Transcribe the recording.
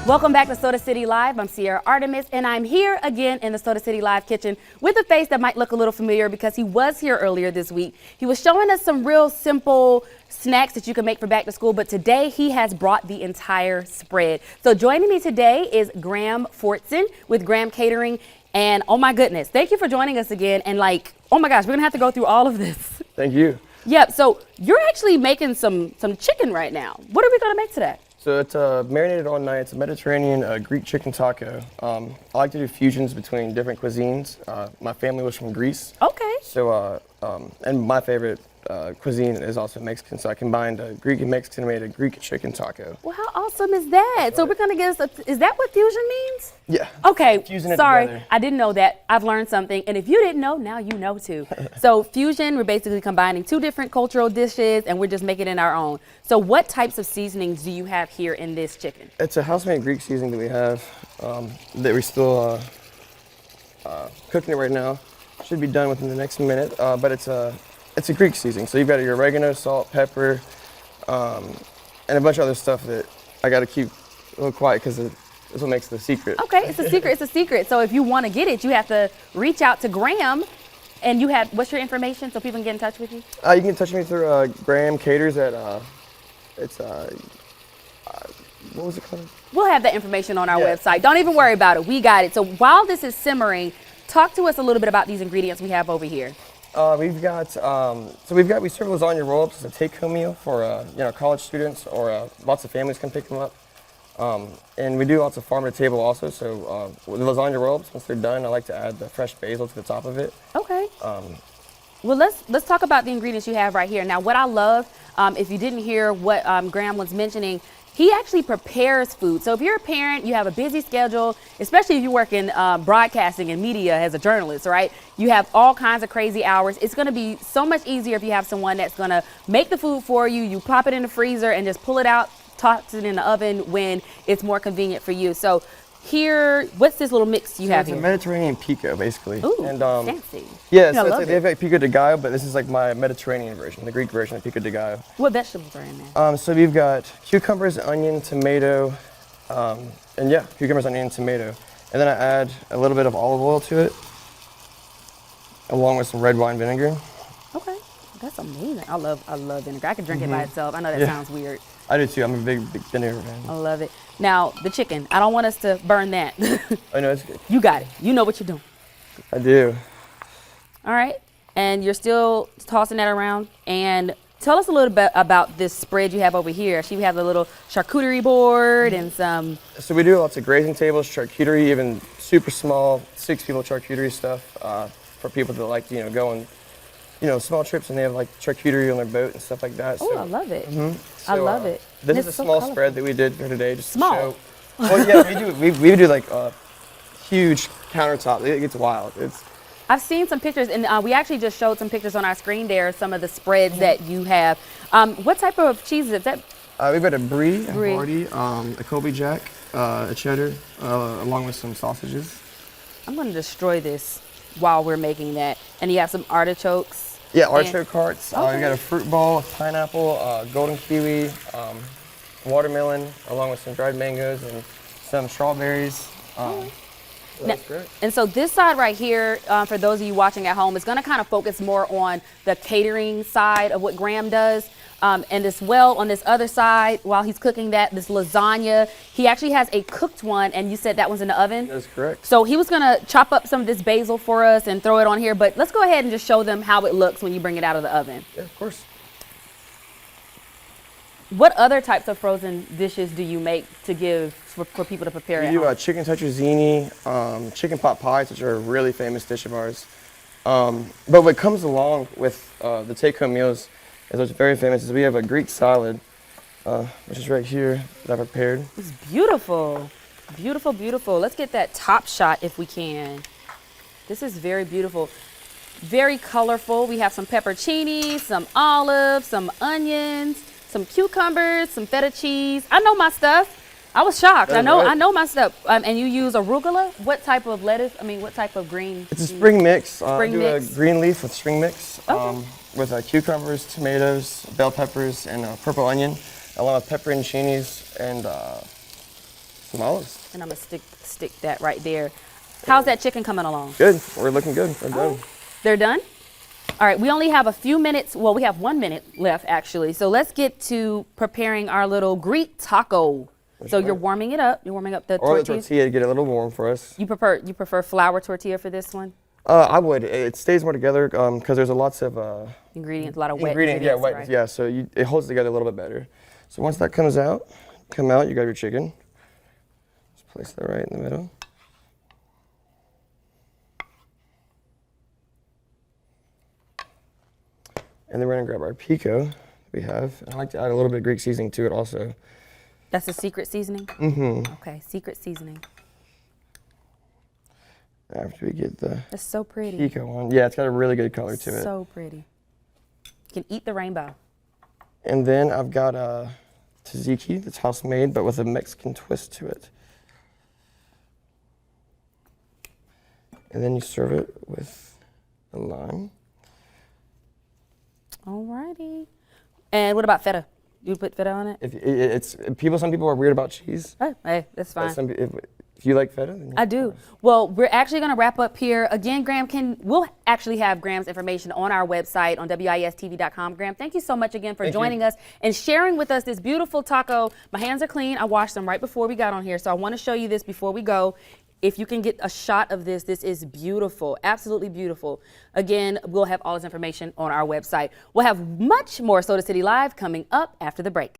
Welcome back to Soda City Live. I'm Sierra Artemis, and I'm here again in the Soda City Live kitchen with a face that might look a little familiar because he was here earlier this week. He was showing us some real simple snacks that you can make for back to school, but today he has brought the entire spread. So joining me today is Graham Fortson with Graham Catering, and oh my goodness, thank you for joining us again. And like, oh my gosh, we're gonna have to go through all of this. Thank you. Yep, so you're actually making some chicken right now. What are we gonna make today? So it's marinated all night. It's a Mediterranean Greek chicken taco. I like to do fusions between different cuisines. My family was from Greece. Okay. So, and my favorite cuisine is also Mexican. So I combined Greek and Mexican and made a Greek chicken taco. Well, how awesome is that? So we're gonna get us, is that what fusion means? Yeah. Okay, Fusing it sorry, together. I didn't know that. I've learned something, and if you didn't know, now you know too. So fusion, we're basically combining two different cultural dishes, and we're just making it our own. So what types of seasonings do you have here in this chicken? It's a house-made Greek seasoning that we have that we're still cooking it right now. Should be done within the next minute, but it's a Greek seasoning. So you've got your oregano, salt, pepper, and a bunch of other stuff that I got to keep a little quiet because that's what makes the secret. Okay, it's a secret, it's a secret. So if you want to get it, you have to reach out to Graham, and you have, what's your information so people can get in touch with you? You can get in touch with me through Graham Caters at, what was it called? We'll have that information on our website. Don't even worry about it, we got it. So while this is simmering, talk to us a little bit about these ingredients we have over here. We serve lasagna roll-ups as a take-home meal for college students or lots of families can pick them up. And we do lots of farm-to-table also. So with the lasagna roll-ups, once they're done, I like to add the fresh basil to the top of it. Okay. Well, let's talk about the ingredients you have right here. Now, what I love, if you didn't hear what Graham was mentioning, he actually prepares food. So if you're a parent, you have a busy schedule, especially if you work in broadcasting and media as a journalist, right? You have all kinds of crazy hours. It's gonna be so much easier if you have someone that's gonna make the food for you. You pop it in the freezer and just pull it out, toss it in the oven when it's more convenient for you. So here, what's this little mix you have here? It's a Mediterranean pico, basically. Ooh, and, fancy. Yeah, so they have like pico de gallo, but this is like my Mediterranean version, the Greek version of pico de gallo. What vegetables are in there? So we've got cucumbers, onion, tomato, cucumbers, onion, and tomato. And then I add a little bit of olive oil to it, along with some red wine vinegar. Okay, that's amazing. I love vinegar. I could drink it by itself. I know that sounds weird. I do too. I'm a big vinegar fan. I love it. Now, the chicken. I don't want us to burn that. I know, it's good. You got it. You know what you're doing. I do. All right. And you're still tossing that around. And tell us a little bit about this spread you have over here. We have a little charcuterie board and some. So we do lots of grazing tables, charcuterie, even super small 6-people charcuterie stuff for people that like to go on small trips and they have like charcuterie on their boat and stuff like that. Oh, so, I love it. So, I love it. This is a small spread that we did for today. Just small? To show. Well, yeah, we do like a huge countertop. It gets wild. I've seen some pictures, and we actually just showed some pictures on our screen there, some of the spreads that you have. What type of cheese is that? We've got a brie, a Bardi, a Colby Jack, a cheddar, along with some sausages. I'm going to destroy this while we're making that. And you have some artichokes. Yeah, artichoke hearts. Okay. We've got a fruit ball, pineapple, golden kiwi, watermelon, along with some dried mangoes and some strawberries. That's great. And so this side right here, for those of you watching at home, is going to kind of focus more on the catering side of what Graham does. And as well on this other side, while he's cooking this lasagna, he actually has a cooked one, and you said that one's in the oven? That's correct. So he was gonna chop up some of this basil for us and throw it on here, but let's go ahead and just show them how it looks when you bring it out of the oven. Yeah, of course. What other types of frozen dishes do you make to give for people to prepare at home? We do chicken tetrazzini, chicken pot pies, which are a really famous dish of ours. But what comes along with the take-home meals is what's very famous is we have a Greek salad, which is right here that I prepared. It's beautiful. Beautiful, beautiful. Let's get that top shot if we can. This is very beautiful. Very colorful. We have some pepperoni, some olives, some onions, some cucumbers, some feta cheese. I know my stuff. I was shocked. I know my stuff. And you use arugula? What type of lettuce? What type of green? It's a spring mix. Spring mix. A green leaf with spring mix. Okay. With cucumbers, tomatoes, bell peppers, and purple onion, along with pepperoncinis and some olives. And I'm gonna stick that right there. How's that chicken coming along? Good. We're looking good. We're done. They're done? All right, we only have a few minutes. Well, we have 1 minute left actually. So let's get to preparing our little Greek taco. So you're warming it up. You're warming up the Or the tortillas. tortilla to get it a little warm for us. You prefer flour tortilla for this one? I would. It stays more together because there's lots of Ingredients, a lot of wet ingredients. Yeah, wet. right? Yeah, so it holds together a little bit better. So once that comes out, you got your chicken. Just place that right in the middle. And then we're gonna grab our pico we have. I like to add a little bit of Greek seasoning to it also. That's a secret seasoning? Mm-hmm. Okay, secret seasoning. After we get the That's so pretty. pico on. Yeah, it's got a really good color to it. So pretty. You can eat the rainbow. And then I've got tzatziki that's house made, but with a Mexican twist to it. And then you serve it with a lime. Alrighty. And what about feta? You put feta on it? Some people are weird about cheese. Oh, hey, that's fine. If you like feta, then I do. Well, we're actually going to wrap up here. Again, Graham, we'll actually have Graham's information on our website on wistv.com. Graham, thank you so much again for joining us and sharing with us this beautiful taco. My hands are clean. I washed them right before we got on here, so I want to show you this before we go. If you can get a shot of this, this is beautiful, absolutely beautiful. Again, we'll have all this information on our website. We'll have much more Soda City Live coming up after the break.